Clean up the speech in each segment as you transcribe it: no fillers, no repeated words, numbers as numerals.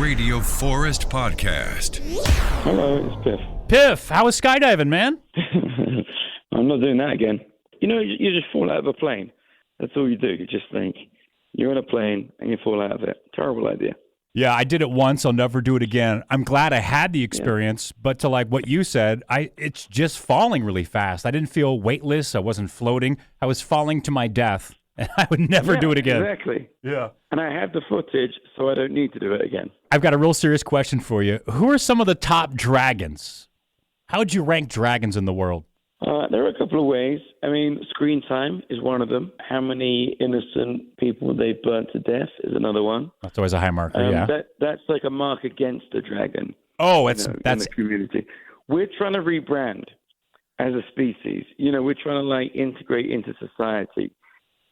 Radio Forest Podcast. Hello, it's Piff. Piff, how was skydiving, man? I'm not doing that again. You know, you just fall out of a plane. That's all you do. You just think you're in a plane and you fall out of it. Terrible idea. Yeah, I did it once. I'll never do it again. I'm glad I had the experience, but to like what you said, it's just falling really fast. I didn't feel weightless. I wasn't floating. I was falling to my death, and I would never do it again. Exactly. Yeah. And I have the footage, so I don't need to do it again. I've got a real serious question for you. Who are some of the top dragons? How would you rank dragons in the world? There are a couple of ways. I mean, screen time is one of them. How many innocent people they've burnt to death is another one. That's always a high marker, yeah. That's like a mark against the dragon. Oh, that's in the community. We're trying to rebrand as a species. You know, we're trying to like integrate into society.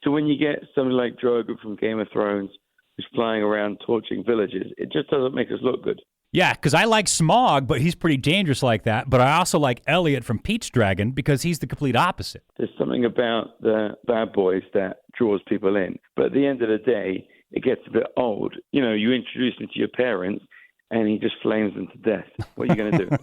So when you get somebody like Drogo from Game of Thrones who's flying around torching villages, it just doesn't make us look good. Yeah, because I like Smog, but he's pretty dangerous like that. But I also like Elliot from Peach Dragon because he's the complete opposite. There's something about the bad boys that draws people in. But at the end of the day, it gets a bit old. You know, you introduce him to your parents, and he just flames them to death. What are you going to do?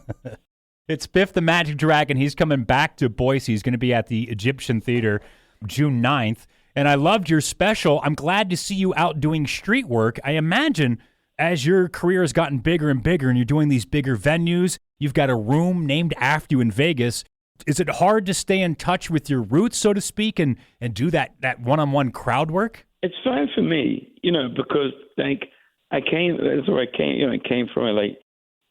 It's Piff the Magic Dragon. He's coming back to Boise. He's going to be at the Egyptian Theater June 9th. And I loved your special. I'm glad to see you out doing street work. I imagine as your career has gotten bigger and bigger and you're doing these bigger venues, you've got a room named after you in Vegas. Is it hard to stay in touch with your roots, so to speak, and do that one-on-one crowd work? It's fine for me, you know, because like that's where I came, you know, I came from. I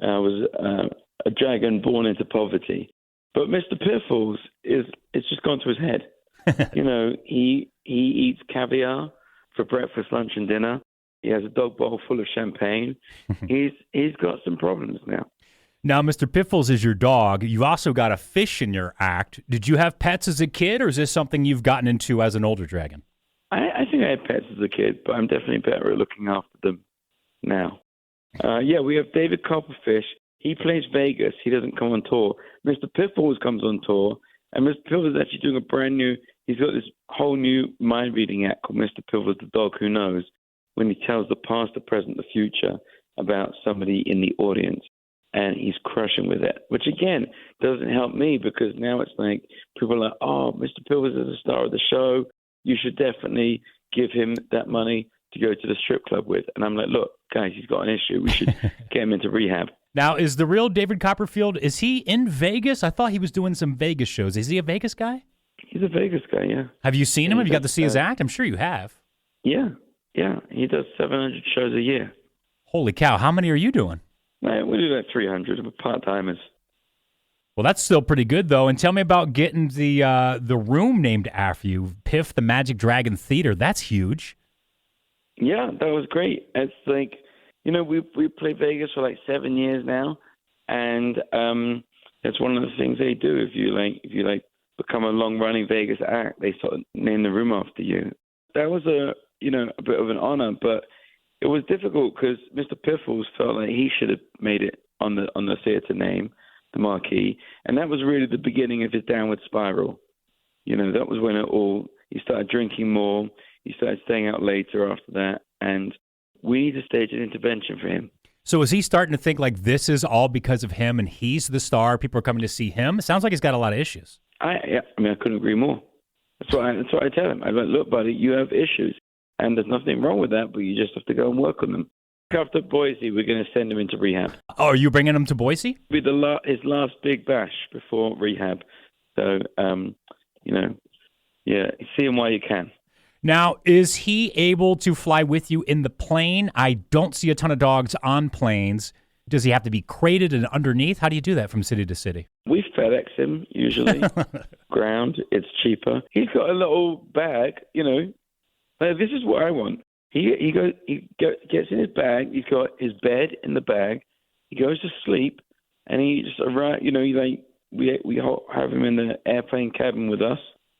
was a dragon born into poverty. But Mr. Piffles it's just gone to his head. You know, he eats caviar for breakfast, lunch, and dinner. He has a dog bowl full of champagne. He's got some problems now. Now, Mr. Piffles is your dog. You've also got a fish in your act. Did you have pets as a kid, or is this something you've gotten into as an older dragon? I think I had pets as a kid, but I'm definitely better at looking after them now. Yeah, we have David Copperfish. He plays Vegas. He doesn't come on tour. Mr. Piffles comes on tour, and Mr. Piffles is actually doing a brand new. He's got this whole new mind-reading act called Mr. Piffles the Dog Who Knows, when he tells the past, the present, the future about somebody in the audience. And he's crushing with it, which, again, doesn't help me because now it's like people are like, oh, Mr. Piffles is the star of the show. You should definitely give him that money to go to the strip club with. And I'm like, look, guys, he's got an issue. We should get him into rehab. Now, is the real David Copperfield, is he in Vegas? I thought he was doing some Vegas shows. Is he a Vegas guy? He's a Vegas guy, yeah. Have you seen him? Have you got to see his act? I'm sure you have. Yeah. He does 700 shows a year. Holy cow. How many are you doing? We do like 300 with part-timers. Well, that's still pretty good, though. And tell me about getting the room named after you, Piff the Magic Dragon Theater. That's huge. Yeah, that was great. It's like, you know, we played Vegas for like 7 years now, and that's one of the things they do. If you become a long-running Vegas act, they sort of name the room after you. That was a bit of an honor, but it was difficult because Mr. Piffles felt like he should have made it on the theater name, the marquee, and that was really the beginning of his downward spiral. You know, that was when he started drinking more, he started staying out later after that, and we need to stage an intervention for him. So is he starting to think like this is all because of him and he's the star, people are coming to see him? It sounds like he's got a lot of issues. I couldn't agree more. That's what I tell him. I'm like, look, buddy, you have issues. And there's nothing wrong with that, but you just have to go and work on them. After Boise, we're going to send him into rehab. Oh, are you bringing him to Boise? It'll be his last big bash before rehab. So, see him while you can. Now, is he able to fly with you in the plane? I don't see a ton of dogs on planes. Does he have to be crated and underneath? How do you do that from city to city? We FedEx him, usually. Ground, it's cheaper. He's got a little bag, you know. This is what I want. He gets in his bag. He's got his bed in the bag. He goes to sleep, and he just arrives. You know, we have him in the airplane cabin with us,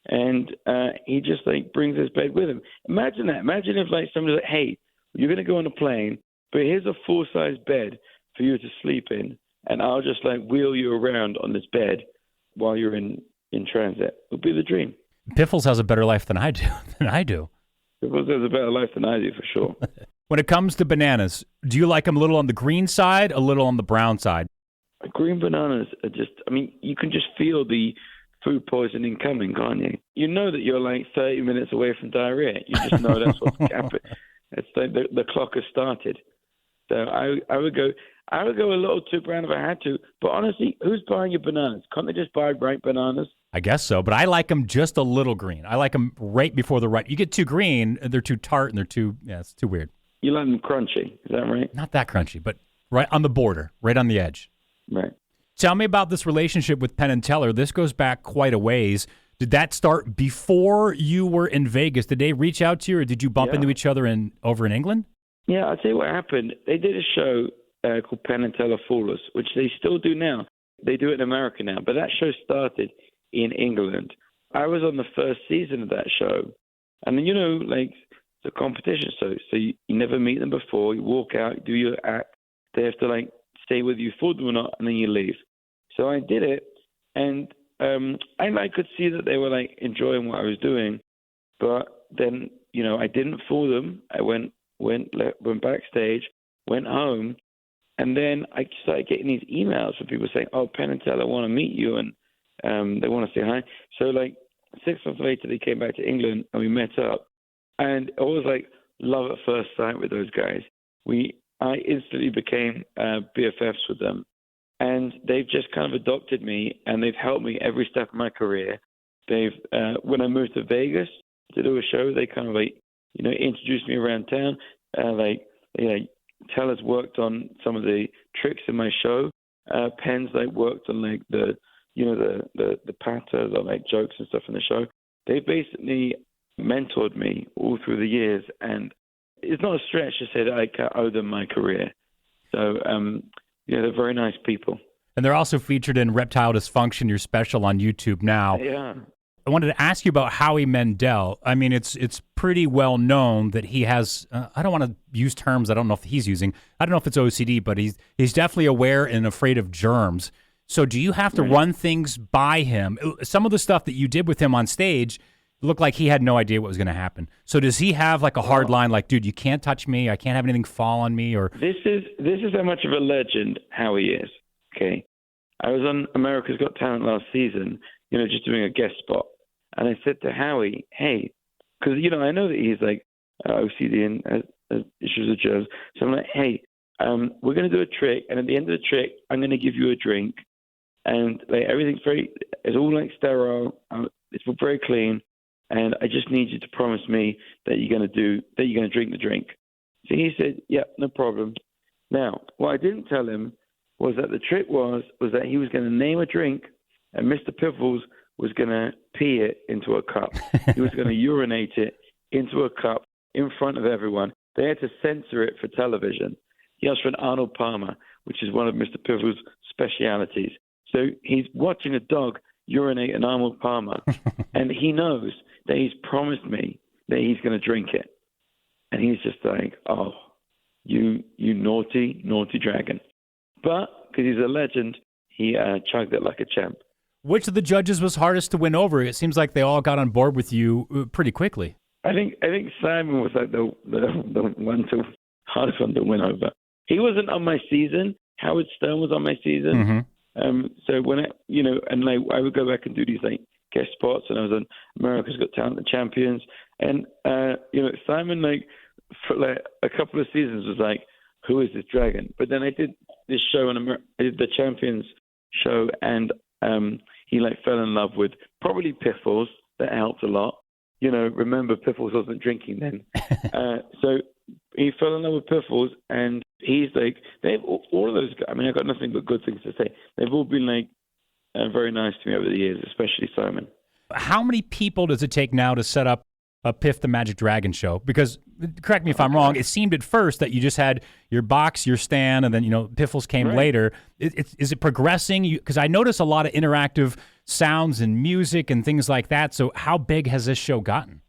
and he just brings his bed with him. Imagine that. Imagine if somebody's like, "Hey, you're going to go on a plane, but here's a full-size bed for you to sleep in, and I'll just wheel you around on this bed while you're in transit." It would be the dream. Piffles has a better life than I do. Piffles has a better life than I do, for sure. When it comes to bananas, do you like them a little on the green side, a little on the brown side? Green bananas are just, I mean, you can just feel the food poisoning coming, can't you? You know that you're like 30 minutes away from diarrhea. You just know that's what's happening. It's like the clock has started. So I would go a little too brown if I had to. But honestly, who's buying your bananas? Can't they just buy ripe bananas? I guess so, but I like them just a little green. I like them right before the ripe. You get too green, they're too tart, and it's too weird. You like them crunchy, is that right? Not that crunchy, but right on the border, right on the edge. Right. Tell me about this relationship with Penn and Teller. This goes back quite a ways. Did that start before you were in Vegas? Did they reach out to you, or did you bump into each other over in England? Yeah, I'll tell you what happened. They did a show called Penn and Teller Foolers, which they still do now. They do it in America now, but that show started in England. I was on the first season of that show, and you know, like it's a competition show, so you never meet them before. You walk out, you do your act. They have to like stay with you, fool them or not, and then you leave. So I did it, and I could see that they were like enjoying what I was doing, but then I didn't fool them. I went backstage, went home, and then I started getting these emails from people saying, "Oh, Penn and Teller want to meet you, and they want to say hi." So like 6 months later, they came back to England and we met up, and it was like love at first sight with those guys. I instantly became BFFs with them, and they've just kind of adopted me, and they've helped me every step of my career. They've when I moved to Vegas to do a show, they kind of like introduced me around town. Teller's worked on some of the tricks in my show. Penn's like worked on like the patter, the like jokes and stuff in the show. They basically mentored me all through the years, and it's not a stretch to say that I owe them my career. So they're very nice people. And they're also featured in Reptile Dysfunction, your special on YouTube now. Yeah. I wanted to ask you about Howie Mandel. I mean, it's pretty well known that he has, I don't want to use terms I don't know if he's using. I don't know if it's OCD, but he's definitely aware and afraid of germs. So do you have to run things by him? Some of the stuff that you did with him on stage looked like he had no idea what was going to happen. So does he have like a hard line, like, dude, you can't touch me, I can't have anything fall on me? Or This is how much of a legend Howie is, okay? I was on America's Got Talent last season, just doing a guest spot. And I said to Howie, hey, because, I know that he's like OCD and has issues with germs. So I'm like, hey, we're going to do a trick. And at the end of the trick, I'm going to give you a drink. And like everything's it's all like sterile. It's very clean. And I just need you to promise me that you're going to drink the drink. So he said, yeah, no problem. Now, what I didn't tell him was that the trick was that he was going to name a drink, and Mr. Piffles was going to pee it into a cup. He was going to urinate it into a cup in front of everyone. They had to censor it for television. He asked for an Arnold Palmer, which is one of Mr. Piffles' specialities. So he's watching a dog urinate an Arnold Palmer, and he knows that he's promised me that he's going to drink it. And he's just like, oh, you naughty, naughty dragon. But because he's a legend, he chugged it like a champ. Which of the judges was hardest to win over? It seems like they all got on board with you pretty quickly. I think Simon was like the hardest one to win over. He wasn't on my season. Howard Stern was on my season. Mm-hmm. So when I would go back and do these like guest spots, and I was on America's Got Talent, the Champions, and Simon for like a couple of seasons was like, who is this dragon? But then I did this show I did the Champions show, and he fell in love with probably Piffles. That helped a lot. Remember Piffles wasn't drinking then. So he fell in love with Piffles, and he's like, they've all of those guys. I mean, I've got nothing but good things to say. They've all been very nice to me over the years, especially Simon. How many people does it take now to set up a Piff the Magic Dragon show? Because, correct me if I'm wrong, it seemed at first that you just had your box, your stand, and then, Piffles came later. Is it progressing? Because I notice a lot of interactive sounds and music and things like that. So how big has this show gotten?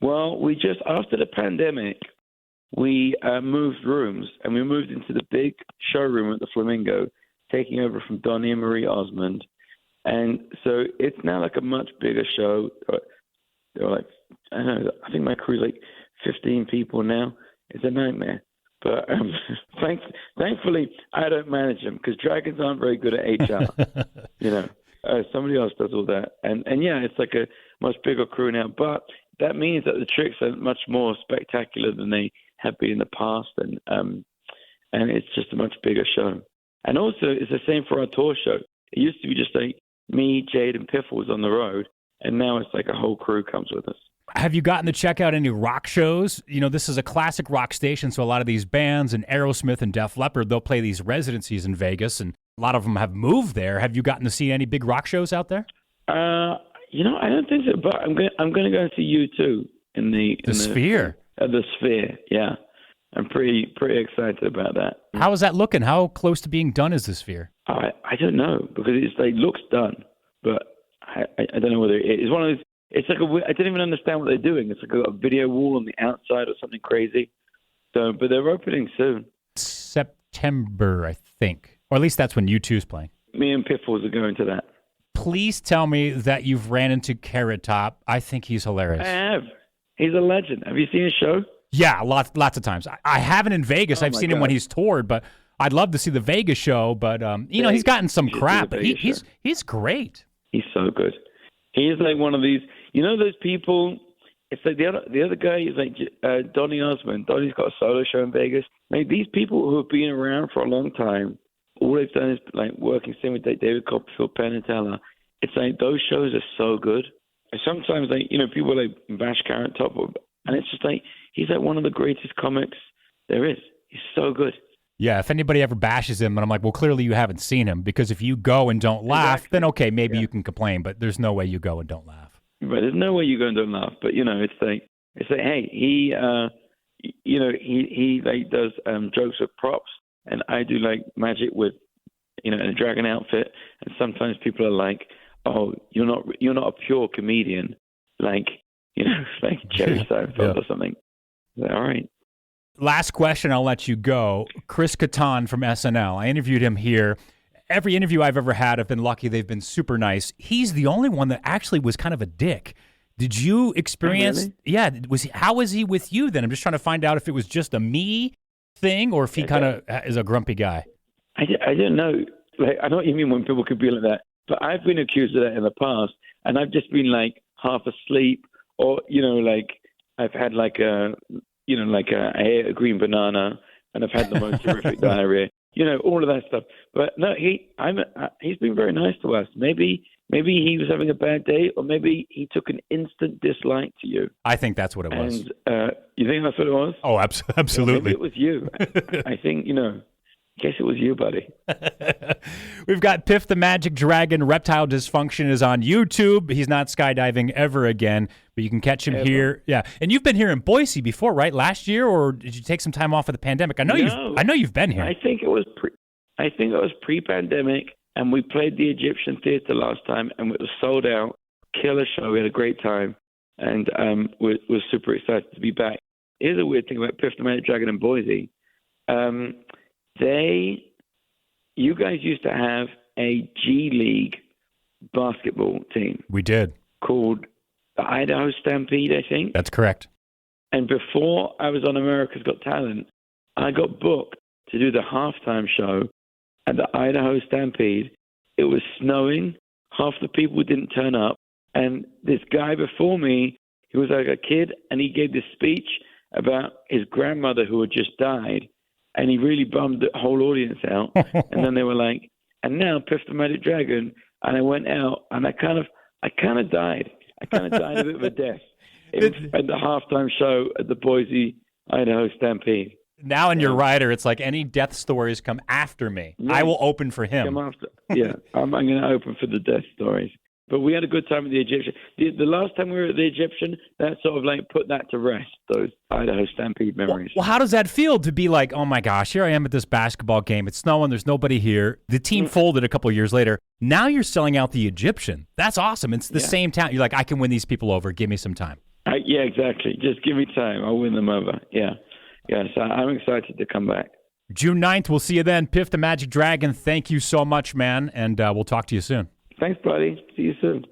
Well, we just, after the pandemic, we moved rooms, and we moved into the big showroom at the Flamingo, taking over from Donnie and Marie Osmond. And so it's now like a much bigger show. They're like, I think my crew's like 15 people now. It's a nightmare. But thankfully, I don't manage them because dragons aren't very good at HR. Somebody else does all that. And yeah, it's like a much bigger crew now. But that means that the tricks are much more spectacular than they have been in the past. And it's just a much bigger show. And also, it's the same for our tour show. It used to be just like me, Jade, and Piffles on the road. And now it's like a whole crew comes with us. Have you gotten to check out any rock shows? This is a classic rock station, so a lot of these bands and Aerosmith and Def Leppard, they'll play these residencies in Vegas, and a lot of them have moved there. Have you gotten to see any big rock shows out there? I don't think so, but I'm going to go and see U2 in the Sphere. The Sphere, yeah. I'm pretty excited about that. How is that looking? How close to being done is the Sphere? I don't know, because it looks done, but I don't know whether it's one of those. It's like I don't even understand what they're doing. It's like a video wall on the outside or something crazy. So, but they're opening soon. September, I think. Or at least that's when U2's playing. Me and Piffles are going to that. Please tell me that you've ran into Carrot Top. I think he's hilarious. I have. He's a legend. Have you seen his show? Yeah, lots of times. I haven't in Vegas. I've seen him when he's toured, but I'd love to see the Vegas show. But he's gotten some crap. But he's great. He's so good. He is like one of these. Those people. It's like the other guy is like Donny Osmond. Donny's got a solo show in Vegas. Like these people who have been around for a long time. All they've done is like working same with David Copperfield, Penn and Teller. It's like those shows are so good. And sometimes people like bash Carrot Top, and it's just like he's like one of the greatest comics there is. He's so good. Yeah, if anybody ever bashes him, and I'm like, well, clearly you haven't seen him, because if you go and don't laugh, then okay, maybe you can complain, but there's no way you go and don't laugh. Right, there's no way you go and don't laugh. But it's like hey, he like does jokes with props, and I do like magic with in a dragon outfit, and sometimes people are like, oh, you're not a pure comedian, like like Jerry Seinfeld or something. Like, all right. Last question, I'll let you go. Chris Katan from SNL. I interviewed him here. Every interview I've ever had, I've been lucky. They've been super nice. He's the only one that actually was kind of a dick. Did you experience? Really? Yeah. How was he with you then? I'm just trying to find out if it was just a me thing or if he kind of is a grumpy guy. I don't know. Like, I know what you mean when people could be like that, but I've been accused of that in the past, and I've just been like half asleep, or like I've had like I ate a green banana, and I've had the most terrific diarrhea. All of that stuff. But no, he's been very nice to us. Maybe he was having a bad day, or maybe he took an instant dislike to you. I think that's what it was. And you think that's what it was? Oh, absolutely. Maybe it was you. I think, guess it was you, buddy. We've got Piff the Magic Dragon. Reptile Dysfunction is on YouTube. He's not skydiving ever again, but you can catch him here. Yeah, and you've been here in Boise before, right? Last year, or did you take some time off of the pandemic? I know you've been here. I think it was pre-pandemic, and we played the Egyptian Theater last time, and it was sold out. Killer show. We had a great time, and we're super excited to be back. Here's a weird thing about Piff the Magic Dragon in Boise. You guys used to have a G League basketball team. We did. Called the Idaho Stampede, I think. That's correct. And before I was on America's Got Talent, I got booked to do the halftime show at the Idaho Stampede. It was snowing. Half the people didn't turn up. And this guy before me, he was like a kid, and he gave this speech about his grandmother who had just died. And he really bummed the whole audience out. And then they were like, and now Piff the Magic Dragon. And I went out, and I kind of died. I kind of died a bit of a death at the halftime show at the Boise, Idaho Stampede. Now in your rider, it's like any death stories come after me. Yeah. I will open for him. Come after. Yeah, I'm going to open for the death stories. But we had a good time with the Egyptian. The last time we were at the Egyptian, that sort of like put that to rest, those Idaho Stampede memories. Well, how does that feel to be like, oh my gosh, here I am at this basketball game. It's snowing. There's nobody here. The team folded a couple of years later. Now you're selling out the Egyptian. That's awesome. It's the same town. You're like, I can win these people over. Give me some time. Yeah, exactly. Just give me time. I'll win them over. Yeah. Yeah, so I'm excited to come back. June 9th, we'll see you then. Piff the Magic Dragon, thank you so much, man, and we'll talk to you soon. Thanks, buddy. See you soon.